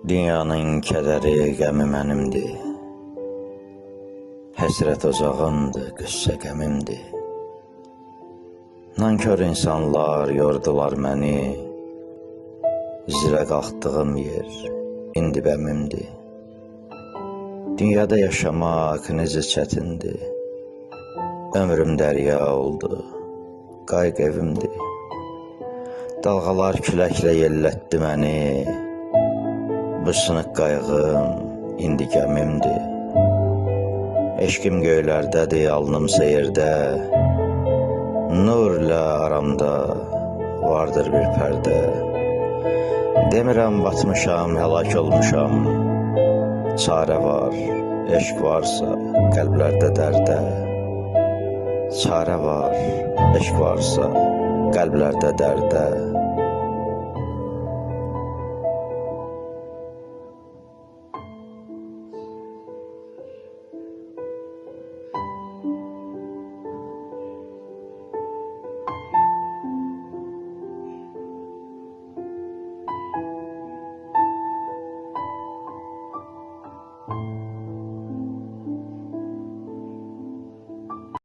Dünyanın kədəri, qəmi mənimdir. Həsrət ocağımdır, qüssə qəmimdir. Nankör insanlar yordular məni. Zirə qalxdığım yer indi bəmimdir. Dünyada yaşamaq necə çətindir. Ömrüm dərya oldu, qayıq evimdir. Dalğalar küləklə yellətdi məni. Bu sınıq qayığım indi gəmimdir. Eşqim göylərdədir, alnımsa yerdə. Nurla aramda vardır bir pərdə. Demirəm batmışam, həlak olmuşam. Çarə var, eşq varsa qəlblərdə dərdə. Çarə var, eşq varsa qəlblərdə dərdə.